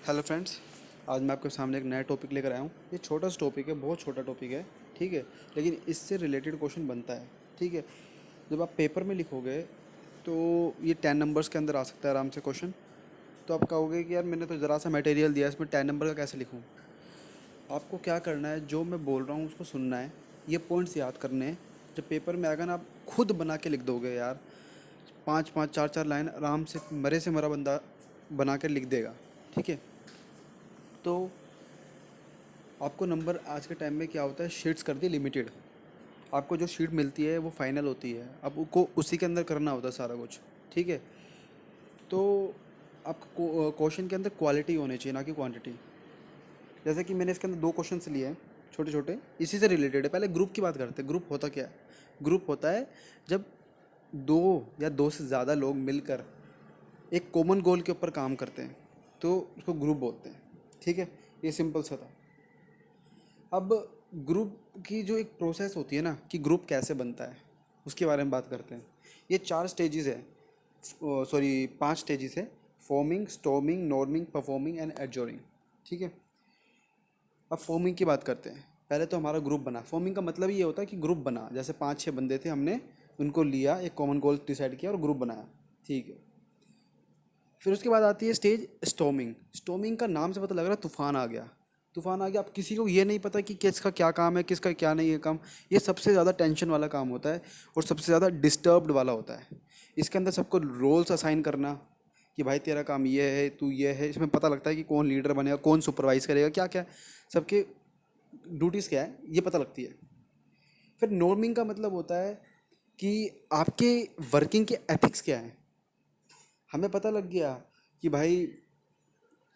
Hello friends. आज मैं आपके सामने एक नया टॉपिक लेकर आया हूँ। ये छोटा सा टॉपिक है, बहुत छोटा टॉपिक है, ठीक है। लेकिन इससे रिलेटेड क्वेश्चन बनता है, ठीक है। जब आप पेपर में लिखोगे तो ये 10 नंबर्स के अंदर आ सकता है आराम से क्वेश्चन। तो आप कहोगे कि यार मैंने तो ज़रा सा मटेरियल दिया है, इसमें 10 नंबर का कैसे लिखूँ। आपको क्या करना है, जो मैं बोल रहा हूँ उसको सुनना है, ये पॉइंट्स याद करने हैं। जब पेपर में आएगा ना, आप खुद बना के लिख दोगे यार। 5-5 4-4 लाइन आराम से मरे से मरा बंदा बना के लिख देगा, ठीक है। तो आपको नंबर आज के टाइम में क्या होता है, शीट्स कर दी लिमिटेड। आपको जो शीट मिलती है वो फाइनल होती है, अब उसको उसी के अंदर करना होता है सारा कुछ, ठीक है। तो आपको क्वेश्चन के अंदर क्वालिटी होनी चाहिए, ना कि क्वांटिटी। जैसे कि मैंने इसके अंदर 2 क्वेश्चन लिए हैं, छोटे छोटे, इसी से रिलेटेड है। पहले ग्रुप की बात करते हैं। ग्रुप होता क्या है? ग्रुप होता है जब दो या दो से ज़्यादा लोग मिलकर एक कॉमन गोल के ऊपर काम करते हैं, तो उसको ग्रुप बोलते हैं, ठीक है। ये सिंपल सा था। अब ग्रुप की जो एक प्रोसेस होती है ना, कि ग्रुप कैसे बनता है, उसके बारे में बात करते हैं। ये 4 स्टेजेस है, सॉरी 5 स्टेजेस है। Forming, storming, norming, performing and adjourning, ठीक है। अब फॉर्मिंग की बात करते हैं। पहले तो हमारा ग्रुप बना। फॉर्मिंग का मतलब ये होता है कि ग्रुप बना, जैसे 5-6 बंदे थे, हमने उनको लिया, एक कॉमन गोल डिसाइड किया और ग्रुप बनाया, ठीक है। फिर उसके बाद आती है स्टेज स्टॉर्मिंग। स्टॉर्मिंग का नाम से पता लग रहा है तूफान आ गया। तूफान आ गया, अब किसी को ये नहीं पता कि किसका क्या काम है, किसका क्या नहीं है काम। ये सबसे ज़्यादा टेंशन वाला काम होता है और सबसे ज़्यादा डिस्टर्ब्ड वाला होता है। इसके अंदर सबको रोल्स असाइन करना, कि भाई तेरा काम ये है, तू ये है। इसमें पता लगता है कि कौन लीडर बनेगा, कौन सुपरवाइज करेगा, क्या क्या सबके ड्यूटीज़ क्या है, ये पता लगती है। फिर नॉर्मिंग का मतलब होता है कि आपके वर्किंग के एथिक्स क्या हैं। हमें पता लग गया कि भाई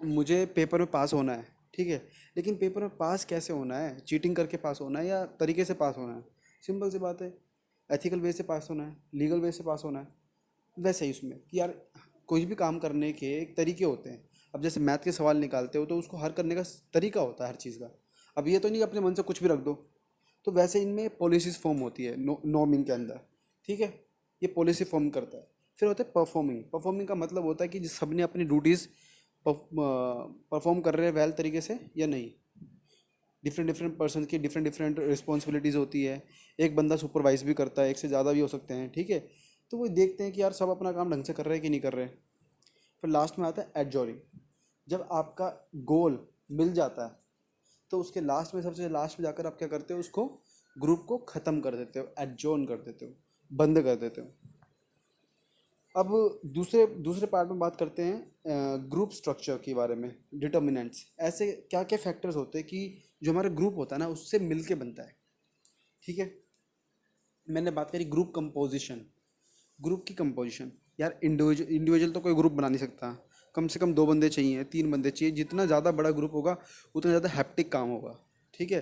मुझे पेपर में पास होना है, ठीक है। लेकिन पेपर में पास कैसे होना है, चीटिंग करके पास होना है या तरीके से पास होना है? सिंपल सी बात है, एथिकल वे से पास होना है, लीगल वे से पास होना है। वैसे ही उसमें कि यार कोई भी काम करने के एक तरीके होते हैं। अब जैसे मैथ के सवाल निकालते हो तो उसको हल करने का तरीका होता है हर चीज़ का। अब ये तो नहीं कि अपने मन से कुछ भी रख दो। तो वैसे इनमें पॉलिसीज फॉर्म होती है नॉर्मिंग के अंदर, ठीक है। ये पॉलिसी फॉर्म करता है। फिर होता है परफॉर्मिंग। परफॉर्मिंग का मतलब होता है कि सब ने अपनी ड्यूटीज़ परफॉर्म कर रहे हैं वेल तरीके से या नहीं। डिफरेंट डिफरेंट पर्सन की डिफरेंट डिफरेंट रिस्पॉन्सिबिलिटीज़ होती है। एक बंदा सुपरवाइज भी करता है, एक से ज़्यादा भी हो सकते हैं, ठीक है। तो वो देखते हैं कि यार सब अपना काम ढंग से कर रहे हैं कि नहीं कर रहे हैं। फिर लास्ट में आता है एडजोरिंग। जब आपका गोल मिल जाता है तो उसके लास्ट में, सबसे लास्ट में जाकर आप क्या करते हो, उसको ग्रुप को ख़त्म कर देते हो, एडजॉर्न कर देते हो, बंद कर देते हो। अब दूसरे दूसरे पार्ट में बात करते हैं ग्रुप स्ट्रक्चर के बारे में। डिटर्मिनेंट्स, ऐसे क्या क्या फैक्टर्स होते हैं कि जो हमारा ग्रुप होता है ना उससे मिल के बनता है, ठीक है। मैंने बात करी ग्रुप कंपोजिशन। ग्रुप की कंपोजिशन, यार इंडिविजुअल इंडिविजुअल तो कोई ग्रुप बना नहीं सकता। कम से कम 2 बंदे चाहिए, 3 बंदे चाहिए। जितना ज़्यादा बड़ा ग्रुप होगा उतना ज़्यादा हैप्टिक काम होगा, ठीक है।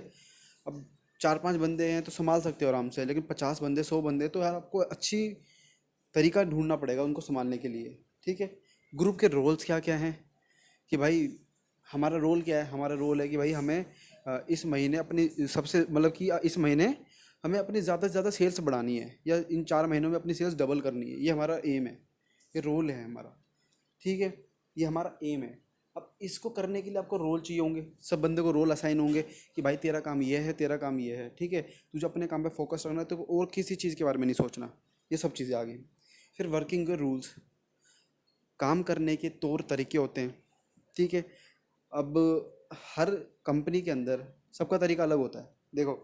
अब 4-5 बंदे हैं तो संभाल सकते हो आराम से, लेकिन 50 बंदे, 100 बंदे, तो यार आपको अच्छी तरीका ढूंढना पड़ेगा उनको संभालने के लिए, ठीक है। ग्रुप के रोल्स क्या क्या हैं, कि भाई हमारा रोल क्या है। हमारा रोल है कि भाई हमें इस महीने अपनी सबसे मतलब कि इस महीने हमें अपनी ज़्यादा से ज़्यादा सेल्स बढ़ानी है, या इन 4 महीनों में अपनी सेल्स डबल करनी है। ये हमारा एम है, ये रोल है हमारा, ठीक है। ये हमारा एम है। अब इसको करने के लिए आपको रोल चाहिए होंगे, सब बंदे को रोल असाइन होंगे कि भाई तेरा काम ये है, तेरा काम ये है, ठीक है। तुझे अपने काम पे फोकस रखना है, तो और किसी चीज़ के बारे में नहीं सोचना। ये सब चीज़ें आ गई। फिर वर्किंग के रूल्स, काम करने के तौर तरीके होते हैं, ठीक है। अब हर कंपनी के अंदर सबका तरीका अलग होता है। देखो,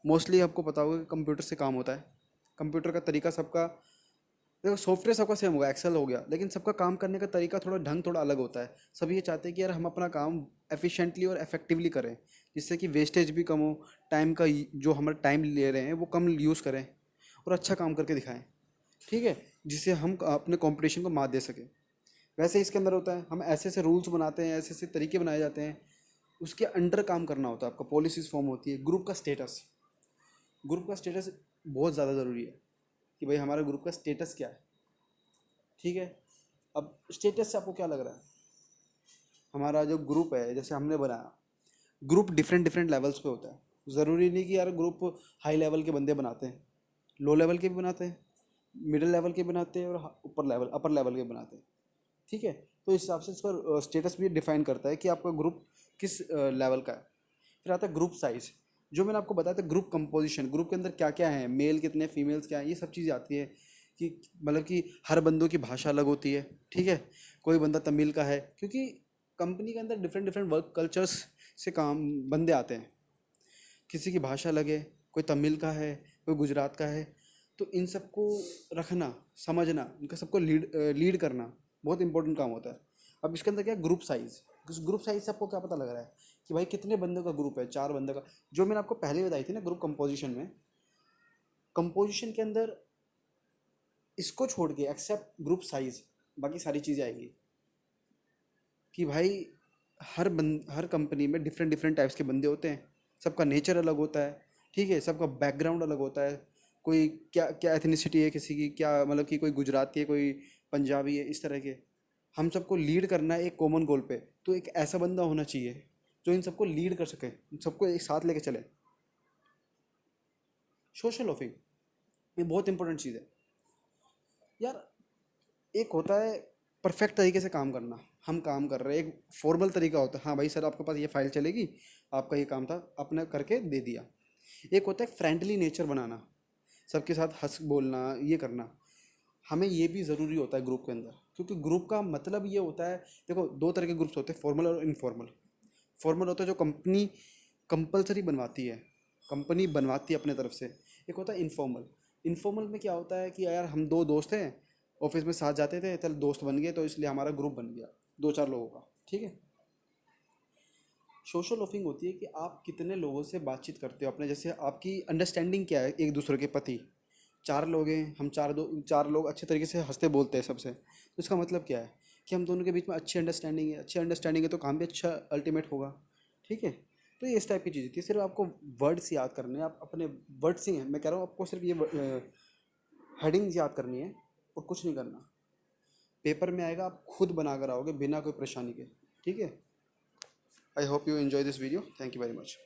मोस्टली आपको पता होगा कि कंप्यूटर से काम होता है। कंप्यूटर का तरीका सबका, देखो सॉफ्टवेयर सबका सेम होगा, एक्सेल हो गया, लेकिन सबका काम करने का तरीका थोड़ा ढंग थोड़ा अलग होता है। सब ये चाहते हैं कि यार हम अपना काम एफिशिएंटली और इफेक्टिवली करें, जिससे कि वेस्टेज भी कम हो। टाइम का जो हमारा टाइम ले रहे हैं वो कम यूज़ करें और अच्छा काम करके दिखाएं, ठीक है, जिससे हम अपने कंपटीशन को मात दे सकें। वैसे ही इसके अंदर होता है, हम ऐसे ऐसे रूल्स बनाते हैं, ऐसे ऐसे तरीके बनाए जाते हैं, उसके अंडर काम करना होता है। आपका पॉलिसीज फॉर्म होती है। ग्रुप का स्टेटस, ग्रुप का स्टेटस बहुत ज़्यादा ज़रूरी है, कि भाई हमारे ग्रुप का स्टेटस क्या है, ठीक है। अब स्टेटस से आपको क्या लग रहा है? हमारा जो ग्रुप है, जैसे हमने बनाया, ग्रुप डिफरेंट डिफरेंट लेवल्स पे होता है। ज़रूरी नहीं कि यार ग्रुप हाई लेवल के बंदे बनाते हैं, लो लेवल के भी बनाते हैं, मिडिल लेवल के बनाते हैं और ऊपर लेवल अपर लेवल के बनाते हैं, ठीक है। तो इस हिसाब से इसका स्टेटस भी डिफाइन करता है कि आपका ग्रुप किस लेवल का है। फिर आता है ग्रुप साइज, जो मैंने आपको बताया था ग्रुप कंपोजिशन, ग्रुप के अंदर क्या क्या है, मेल कितने, फीमेल्स क्या है, ये सब चीज़ें आती है कि मतलब कि हर बंदों की भाषा अलग होती है, ठीक है। कोई बंदा तमिल का है, क्योंकि कंपनी के अंदर डिफरेंट डिफरेंट वर्क कल्चर्स से काम बंदे आते हैं, किसी की भाषा अलग है, कोई तमिल का है, कोई गुजरात का है। तो इन सबको रखना, समझना, इनका सबको लीड करना बहुत इंपॉर्टेंट काम होता है। अब इसके अंदर क्या है, ग्रुप साइज। ग्रुप साइज से आपको क्या पता लग रहा है कि भाई कितने बंदों का ग्रुप है, 4 बंदे का, जो मैंने आपको पहले बताई थी ना ग्रुप कंपोजिशन में। कंपोजिशन के अंदर इसको छोड़ के एक्सेप्ट ग्रुप साइज बाकी सारी चीज़ें आएंगी कि भाई हर कंपनी में डिफरेंट डिफरेंट टाइप्स के बंदे होते हैं, सबका नेचर अलग होता है, ठीक है, सबका बैकग्राउंड अलग होता है। कोई क्या क्या एथनिसिटी है किसी की, क्या मतलब कि कोई गुजराती है, कोई पंजाबी है, इस तरह के। हम सबको लीड करना है एक कॉमन गोल पे, तो एक ऐसा बंदा होना चाहिए जो इन सबको लीड कर सके, इन सबको एक साथ लेके चले। सोशल लॉफिंग ये बहुत इंपॉर्टेंट चीज़ है यार। एक होता है परफेक्ट तरीके से काम करना, हम काम कर रहे हैं, एक फॉर्मल तरीका होता है, हाँ भाई सर आपके पास ये फाइल चलेगी, आपका ये काम था, आपने करके दे दिया। एक होता है फ्रेंडली नेचर बनाना, सबके साथ हंस बोलना, ये करना। हमें ये भी ज़रूरी होता है ग्रुप के अंदर, क्योंकि ग्रुप का मतलब ये होता है, देखो दो तरह के ग्रुप्स होते हैं, फॉर्मल और इनफॉर्मल। फॉर्मल होता है जो कंपनी कंपलसरी बनवाती है, कंपनी बनवाती है अपने तरफ से। एक होता है इनफॉर्मल। इनफॉर्मल में क्या होता है कि यार हम दो दोस्त हैं, ऑफिस में साथ जाते थे, चल दोस्त बन गए, तो इसलिए हमारा ग्रुप बन गया 2-4 लोगों का, ठीक है। सोशल लॉफिंग होती है कि आप कितने लोगों से बातचीत करते हो अपने, जैसे आपकी अंडरस्टैंडिंग क्या है एक दूसरे के प्रति। 4 लोग हैं, हम 4 लोग अच्छे तरीके से हंसते बोलते हैं सबसे, तो इसका मतलब क्या है कि हम दोनों के बीच में अच्छी अंडरस्टैंडिंग है। अच्छी अंडरस्टैंडिंग है तो काम भी अच्छा अल्टीमेट होगा, ठीक है। तो ये इस टाइप की चीज़ थी, सिर्फ आपको वर्ड्स याद करने हैं, आप अपने वर्ड्स ही हैं, मैं कह रहा हूँ आपको सिर्फ ये हेडिंग्स याद करनी है और कुछ नहीं करना। पेपर में आएगा, आप खुद बना कर आओगे बिना कोई परेशानी के, ठीक है। I hope you enjoy this video, thank you very much.